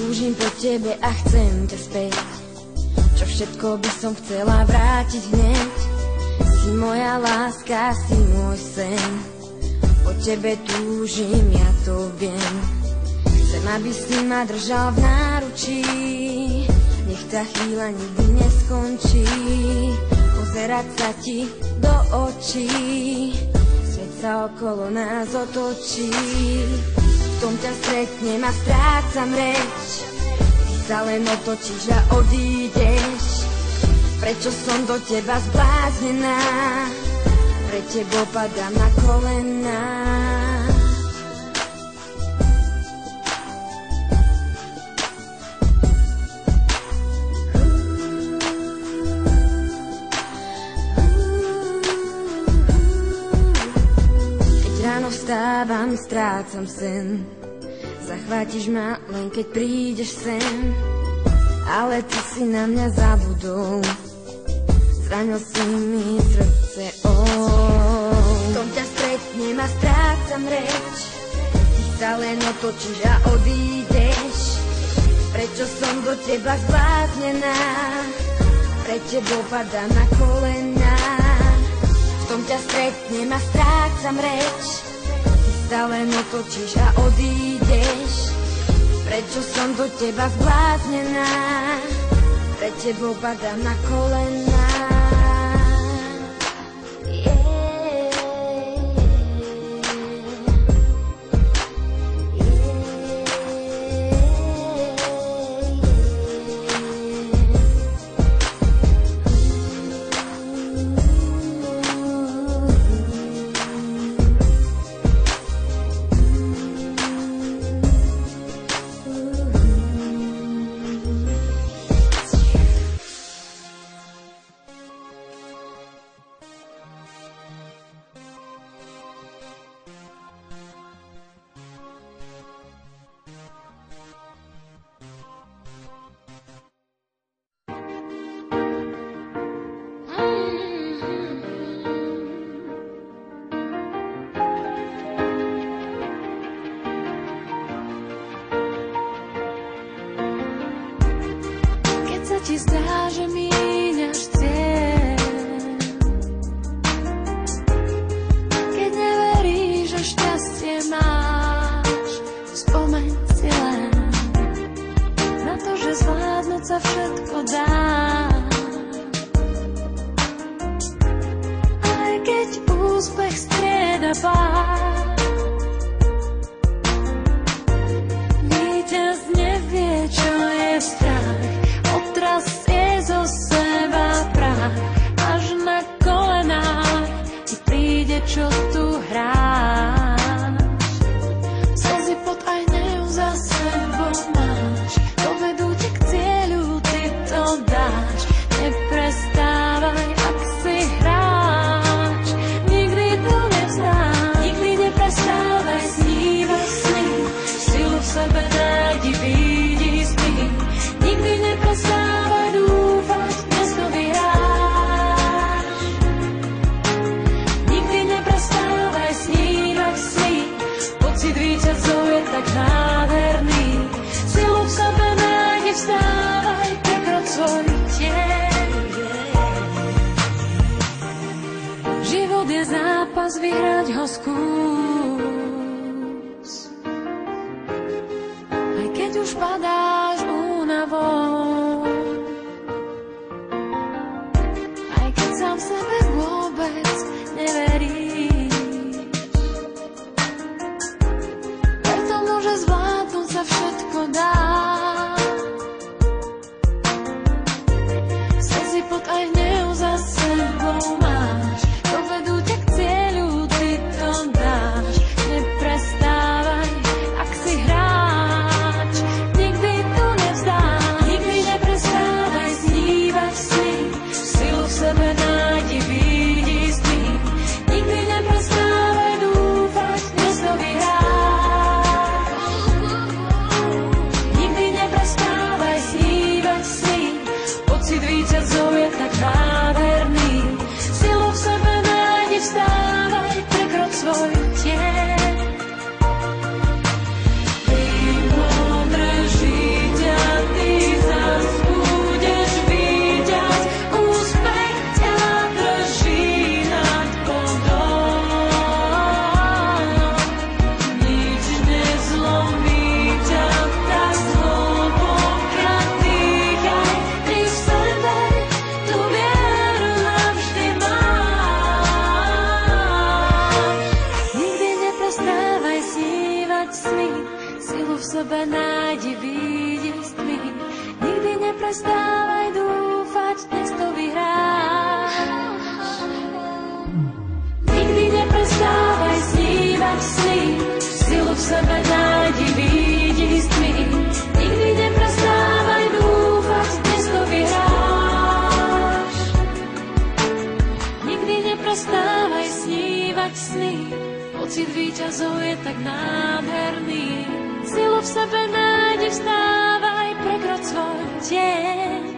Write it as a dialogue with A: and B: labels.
A: túžim po tebe a chcem ťa späť. Čo všetko by som chcela vrátiť hneď. Si moja láska, si môj sen. Po tebe túžim, ja to viem. Chcem, aby si ma držal v náručí. Nech tá chvíľa nikdy neskončí. Pozerať sa ti do očí. Svet sa okolo nás otočí. V tom ťa stretnem a strácam reč. Ty sa len otočíš a odídeš. Prečo som do teba zbláznená? Pre tebou padám na kolená. Keď ráno vstávam, strácam sen. Zachvátiš ma len keď prídeš sem. Ale ty si na mňa zabudol. Zranil si mi srdce, v tom ťa stretnem a strácam reč. Ty sa len otočíš a odídeš. Prečo som do teba zbláznená? Pre tebou padám na kolená. V tom ťa stretnem a strácam reč. Ty sa len otočíš a odídeš. Prečo som do teba zbláznená? Pre tebou padám na kolená.
B: Ti zdá, že míňaš cieľ, keď neveríš, že šťastie máš, spomeň si len na to, že zvládnuť sa všetko dá. Aj keď úspech strieda pád, víťaz nevie, čo je strach. Otrasie zo seba prach, až na kolenách ti príde, čo tu hráš. Slzy, pot aj hnev za sebou máš, dovedú ti k cieľu, ty to dáš. Neprestávaj, ak si hráč, nikdy to nevzdáš. Nikdy neprestávaj, snívaj sny, silu v sebe nájdi, vidí sny. Nikdy neprestávaj dúfať, dnes to vyhráš. Nikdy neprestávaj snívať sny, pocit víťazov je tak nádherný. Silu v sebe nájdi, vstávaj, prekroč svoj tieň. Život je zápas, vyhrať ho skús. Aj keď už padáš únavou, aj keď sám sebe vôbec neveríš, preto môže zvládnuť sa všetko dá. Slzy, pot aj hnev za sebou máš, dovedú ťa k cieľu, ty to dáš. Neprestávaj, ak si hráč, nikdy silu v sebe nájdi, výjdi z tmy. Nikdy neprestávaj dúfať, dnes to vyhráš. Nikdy neprestávaj snívať sny, silu v sebe nájdi, výjdi z tmy. Nikdy neprestávaj dúfať, dnes to vyhráš. Nikdy neprestávaj snívať sny, pocit víťazov je tak nádherný. Silu v sebe nájdi, vstávaj, prekroč svoj deň.